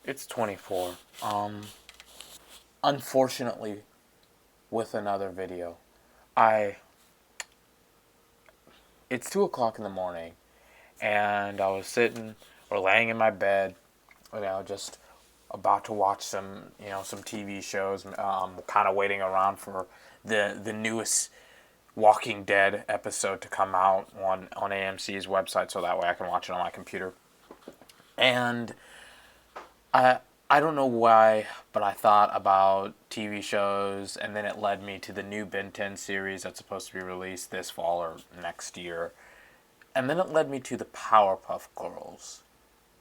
It's 24. Unfortunately, with another video, I. It's 2 o'clock in the morning, and I was sitting or laying in my bed, just about to watch some TV shows. Kind of waiting around for the newest Walking Dead episode to come out on AMC's website, so that way I can watch it on my computer. And I I don't know why, but I thought about TV shows, and then it led me to the new Ben 10 series that's supposed to be released this fall or next year. And then it led me to the Powerpuff Girls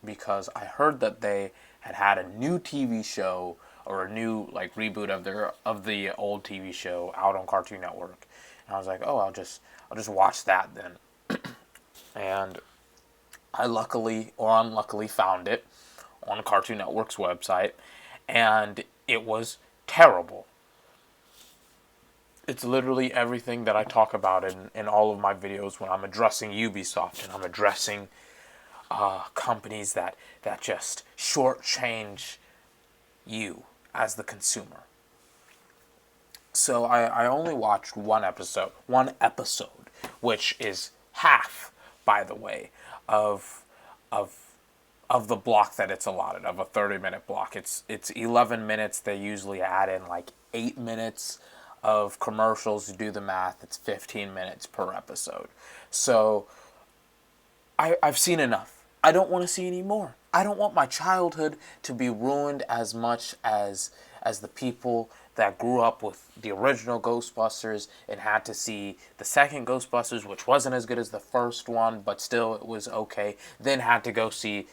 because I heard that they had a new TV show or a new like reboot of the old TV show out on Cartoon Network. And I was like, "Oh, I'll just watch that then." And I luckily or unluckily found it on Cartoon Network's website, and it was terrible. It's literally everything that I talk about in all of my videos when I'm addressing Ubisoft and I'm addressing companies that just shortchange you as the consumer. So I only watched one episode, which is half, by the way, of of of the block that it's allotted of a 30-minute block. It's 11 minutes. They usually add in like 8 minutes of commercials. To do the math, it's 15 minutes per episode. So I've seen enough. I don't want to see any more. I don't want my childhood to be ruined as much as the people that grew up with the original Ghostbusters and had to see the second Ghostbusters, which wasn't as good as the first one, but still it was okay, then had to go see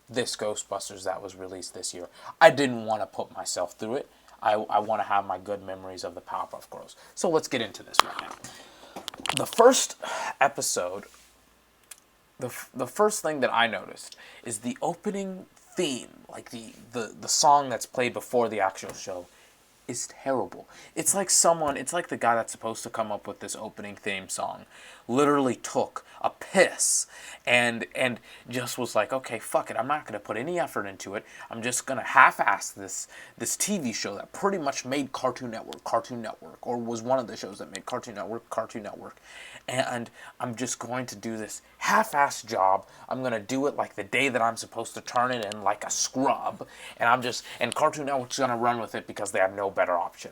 this Ghostbusters that was released this year. I didn't want to put myself through it. I want to have my good memories of the Powerpuff Girls. So let's get into this right now. The first episode, the first thing that I noticed is the opening theme, like the song that's played before the actual show, is terrible. It's like the guy that's supposed to come up with this opening theme song literally took a piss and just was like, okay, fuck it, I'm not gonna put any effort into it. I'm just gonna half-ass this TV show that pretty much made Cartoon Network, or was one of the shows that made Cartoon Network. And I'm just going to do this half-ass job. I'm gonna do it like the day that I'm supposed to turn it in, like a scrub. And Cartoon Network's gonna run with it because they have no better option.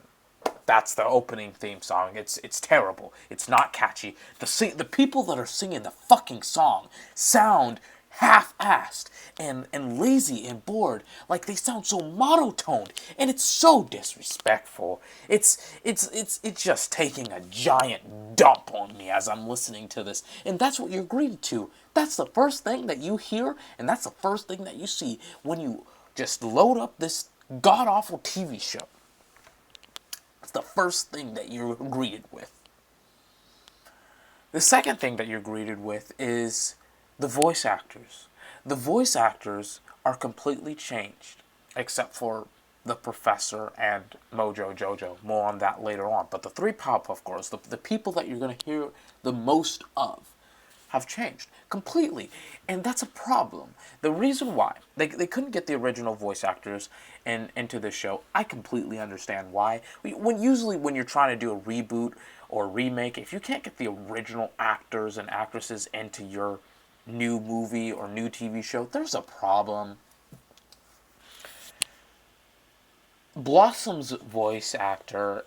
That's the opening theme song. It's terrible. It's not catchy. The people that are singing the fucking song sound half-assed and lazy and bored. Like they sound so monotoned, and it's so disrespectful. It's just taking a giant dump on me as I'm listening to this, and that's what you're greeted to. That's the first thing that you hear, and that's the first thing that you see when you just load up this god awful TV show. It's the first thing that you're greeted with. The second thing that you're greeted with is the voice actors. The voice actors are completely changed, except for the professor and Mojo Jojo. More on that later on. But the three Powerpuff Girls, the people that you're going to hear the most of, have changed completely. And that's a problem. The reason why they couldn't get the original voice actors into this show, I completely understand why. When you're trying to do a reboot or remake, if you can't get the original actors and actresses into your new movie or new TV show, there's a problem. Blossom's voice actor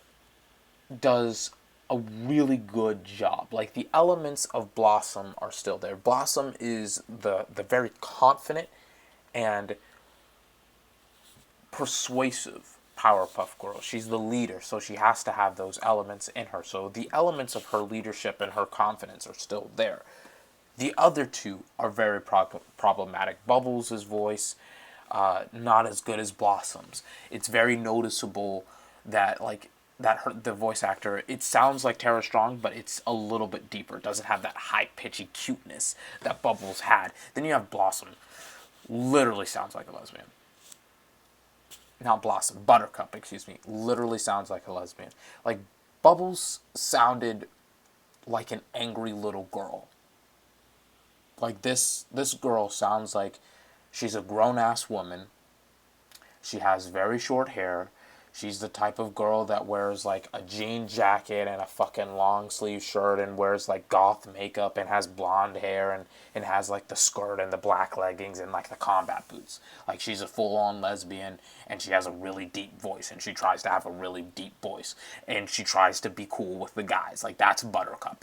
does a really good job. Like the elements of Blossom are still there. Blossom is the very confident and persuasive Powerpuff Girl. She's the leader, so she has to have those elements in her. So the elements of her leadership and her confidence are still there. The other two are very problematic. Bubbles' voice, not as good as Blossom's. It's very noticeable that the voice actor, it sounds like Tara Strong, but it's a little bit deeper. It doesn't have that high pitchy cuteness that Bubbles had. Then you have Blossom, literally sounds like a lesbian. Not Blossom, Buttercup, excuse me, literally sounds like a lesbian. Like Bubbles sounded like an angry little girl. Like this girl sounds like she's a grown ass woman She has very short hair. She's the type of girl that wears like a jean jacket and a fucking long sleeve shirt and wears like goth makeup and has blonde hair and has like the skirt and the black leggings and like the combat boots. Like she's a full on lesbian and she has a really deep voice and she tries to have a really deep voice and she tries to be cool with the guys. Like that's Buttercup.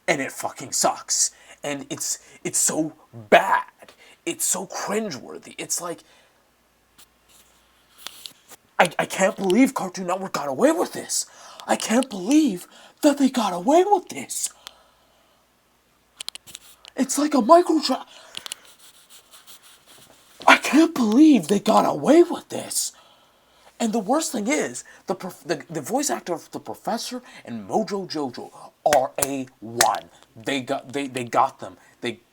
And it fucking sucks. And it's so bad. It's so cringeworthy. It's like I can't believe Cartoon Network got away with this. I can't believe that they got away with this. It's like a microtra. I can't believe they got away with this. And the worst thing is, the voice actor of the professor and Mojo Jojo are A1. They got them.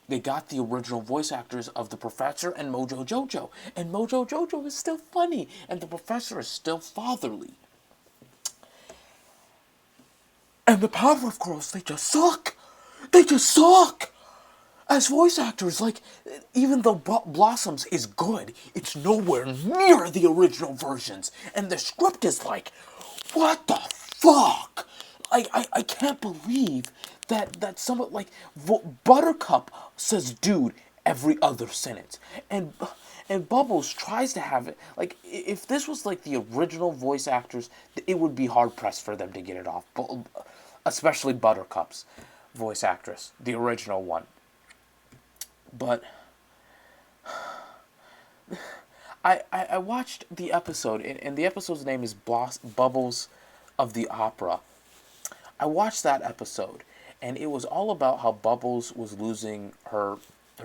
They got the original voice actors of the professor and Mojo Jojo. And Mojo Jojo is still funny. And the professor is still fatherly. And the Powerpuff Girls, they just suck. They just suck. As voice actors, like, even though Blossoms is good, it's nowhere near the original versions. And the script is like, what the fuck? I can't believe that someone, like, Buttercup says dude every other sentence. And Bubbles tries to have it, like, if this was, like, the original voice actors, it would be hard-pressed for them to get it off. Especially Buttercup's voice actress, the original one. But I watched the episode, and the episode's name is Bubbles of the Opera. I watched that episode, and it was all about how Bubbles was losing her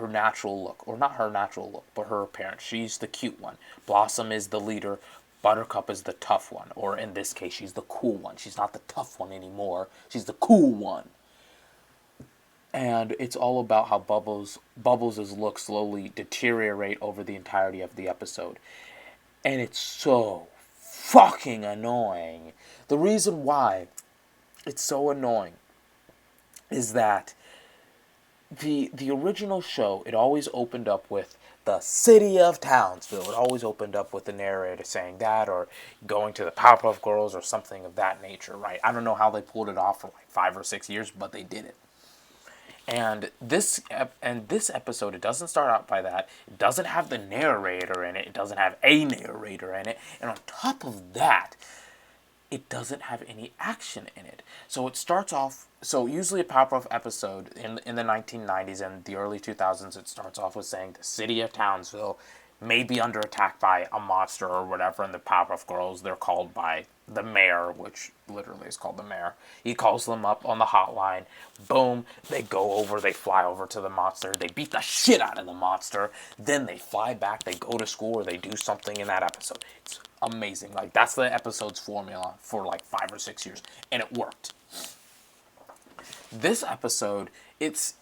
natural look, or not her natural look, but her appearance. She's the cute one. Blossom is the leader. Buttercup is the tough one, or in this case, she's the cool one. She's not the tough one anymore. She's the cool one. And it's all about how Bubbles' look slowly deteriorate over the entirety of the episode. And it's so fucking annoying. The reason why it's so annoying is that the original show, it always opened up with the city of Townsville. It always opened up with the narrator saying that, or going to the Powerpuff Girls, or something of that nature, right? I don't know how they pulled it off for like 5 or 6 years, but they did it. And this episode, it doesn't start out by that. It doesn't have the narrator in it. It doesn't have a narrator in it. And on top of that, it doesn't have any action in it. So it starts off, so usually a Powerpuff episode in the 1990s and the early 2000s, it starts off with saying the city of Townsville may be under attack by a monster or whatever, and the Powerpuff Girls, they're called by the mayor, which literally is called the mayor. He calls them up on the hotline. Boom, they go over, they fly over to the monster, they beat the shit out of the monster, then they fly back, they go to school, or they do something in that episode. It's amazing. Like, that's the episode's formula for like 5 or 6 years, and it worked. This episode, it's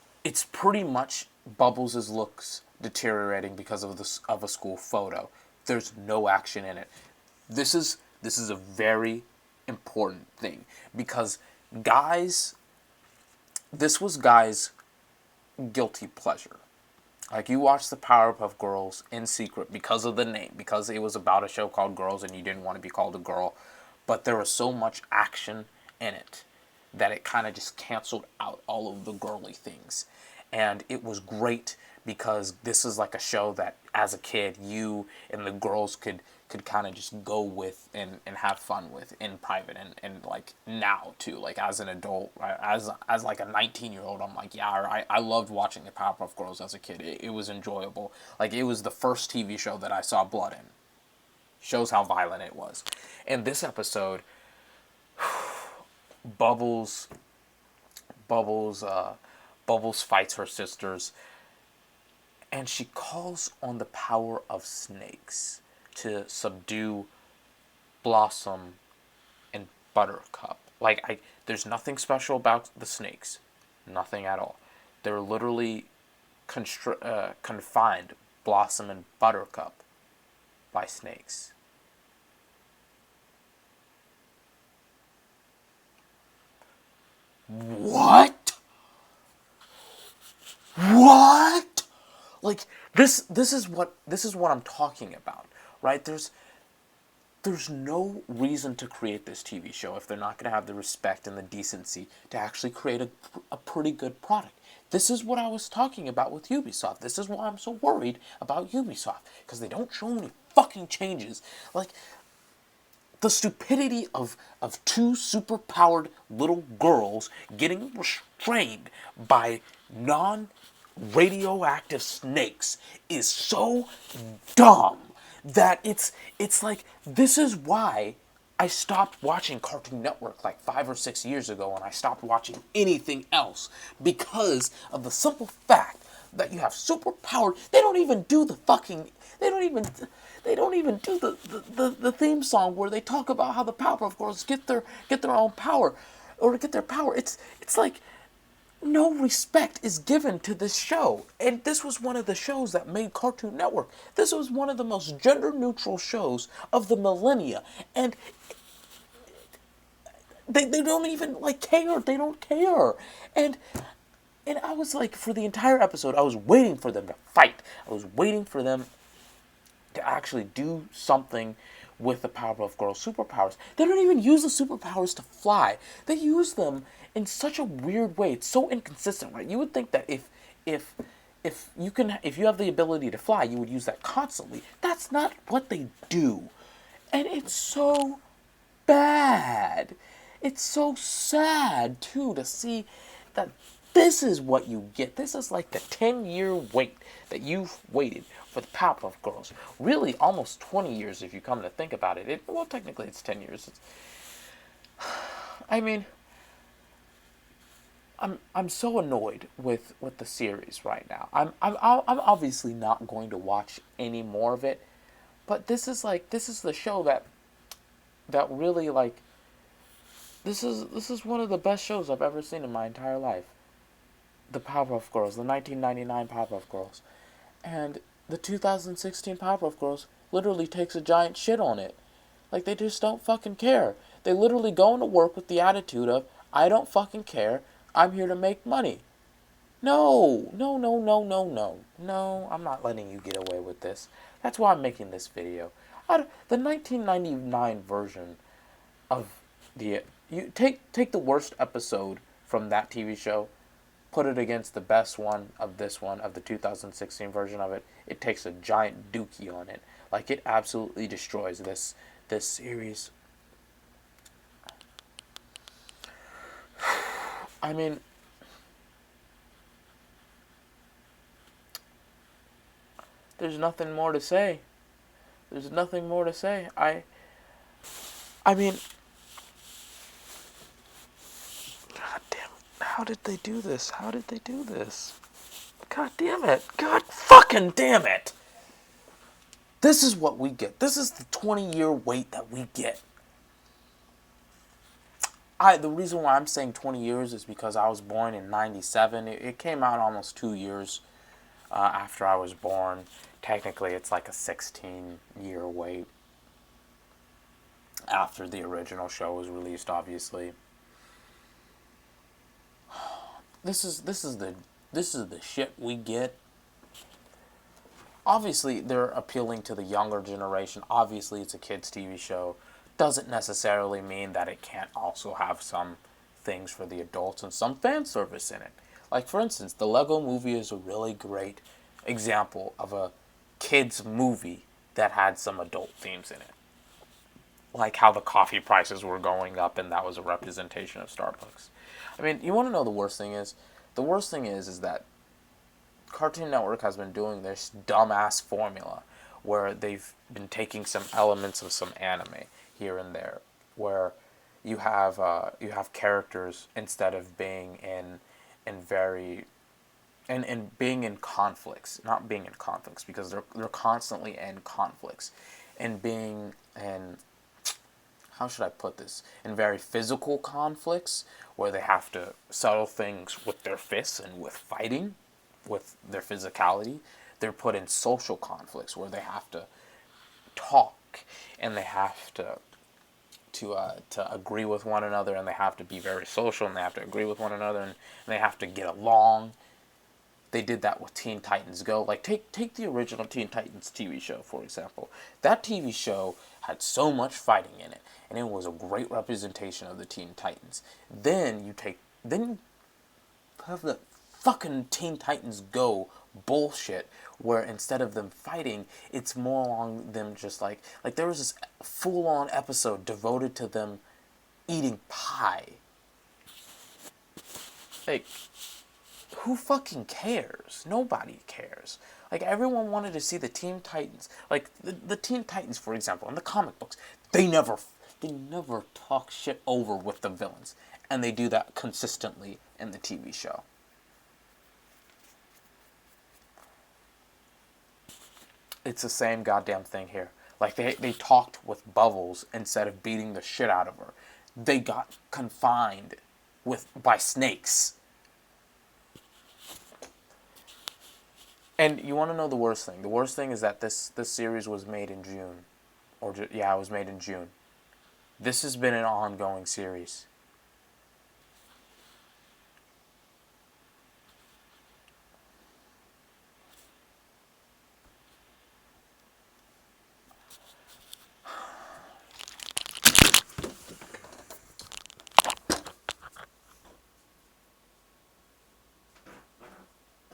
pretty much Bubbles' looks deteriorating because of a school photo. There's no action in it. This is a very important thing, because this was guys' guilty pleasure. Like, you watch the Powerpuff Girls in secret because of the name, because it was about a show called Girls and you didn't want to be called a girl, but there was so much action in it that it kind of just canceled out all of the girly things. And it was great because this is like a show that, as a kid, you and the girls could kind of just go with and have fun with in private, and like now too, like as an adult, as like a 19-year-old, I'm like, yeah, I loved watching the Powerpuff Girls as a kid. It was enjoyable. Like, it was the first TV show that I saw blood in. Shows how violent it was. And this episode, Bubbles fights her sisters, and she calls on the power of snakes to subdue Blossom and Buttercup. Like, there's nothing special about the snakes. Nothing at all. They're literally confined, Blossom and Buttercup, by snakes. What? What? Like this is what I'm talking about, right? There's no reason to create this TV show if they're not going to have the respect and the decency to actually create a pretty good product. This is what I was talking about with Ubisoft. This is why I'm so worried about Ubisoft, because they don't show any fucking changes. Like, the stupidity of two super-powered little girls getting restrained by non-radioactive snakes is so dumb that it's like, this is why I stopped watching Cartoon Network like 5 or 6 years ago, and I stopped watching anything else because of the simple fact that you have superpowered. They don't even do the fucking. They don't even do the theme song where they talk about how the Powerpuff Girls get their own power, or get their power. It's like no respect is given to this show. And this was one of the shows that made Cartoon Network. This was one of the most gender neutral shows of the millennia. And they don't even like care. They don't care. And I was like, for the entire episode, I was waiting for them to fight. I was waiting for them to actually do something with the Powerpuff Girls superpowers. They don't even use the superpowers to fly. They use them in such a weird way. It's so inconsistent, right? You would think that if you have the ability to fly, you would use that constantly. That's not what they do. And it's so bad. It's so sad too to see that this is what you get. This is like the 10-year wait that you've waited for the Powerpuff Girls. Really, almost 20 years if you come to think about it. Well, technically it's 10 years. I mean, I'm so annoyed with the series right now. I'm obviously not going to watch any more of it, but this is the show that really, like, this is one of the best shows I've ever seen in my entire life. The Powerpuff Girls, the 1999 Powerpuff Girls. And the 2016 Powerpuff Girls literally takes a giant shit on it. Like, they just don't fucking care. They literally go into work with the attitude of, I don't fucking care, I'm here to make money. No, no, no, no, no, no. No, I'm not letting you get away with this. That's why I'm making this video. The 1999 version of the... You take the worst episode from that TV show, put it against the best one, of the 2016 version of it, it takes a giant dookie on it. Like, it absolutely destroys this series. I mean, there's nothing more to say. There's nothing more to say. I mean, God damn it. How did they do this? How did they do this? God damn it. God fucking damn it. This is what we get. This is the 20-year wait that we get. The reason why I'm saying 20 years is because I was born in 97. It came out almost 2 years after I was born. Technically, it's like a 16-year wait after the original show was released, obviously. This is the shit we get. Obviously, they're appealing to the younger generation. Obviously, it's a kids' TV show. Doesn't necessarily mean that it can't also have some things for the adults and some fan service in it. Like, for instance, the Lego Movie is a really great example of a kids' movie that had some adult themes in it. Like how the coffee prices were going up, and that was a representation of Starbucks. I mean, you want to know the worst thing is? The worst thing is that Cartoon Network has been doing this dumbass formula where they've been taking some elements of some anime here and there, where you have characters, instead of being in being in conflicts, not being in conflicts, because they're constantly in conflicts, and being in, how should I put this, in very physical conflicts where they have to settle things with their fists and with fighting, with their physicality. They're put in social conflicts where they have to talk, and they have to agree with one another, and they have to be very social, and they have to agree with one another, and they have to get along. they did that with Teen Titans Go. Like, take the original Teen Titans TV show, for example. That TV show had so much fighting in it, and it was a great representation of the Teen Titans. Then you have the fucking Teen Titans Go bullshit, where instead of them fighting, it's more along them just like there was this full-on episode devoted to them eating pie. Like, who fucking cares? Nobody cares. Like, everyone wanted to see the Teen Titans. Like, the Teen Titans, for example, in the comic books, they never talk shit over with the villains. And they do that consistently in the TV show. It's the same goddamn thing here. Like, they talked with Bubbles instead of beating the shit out of her. They got confined by snakes. And you want to know the worst thing? The worst thing is that this series was made in June. It was made in June. This has been an ongoing series.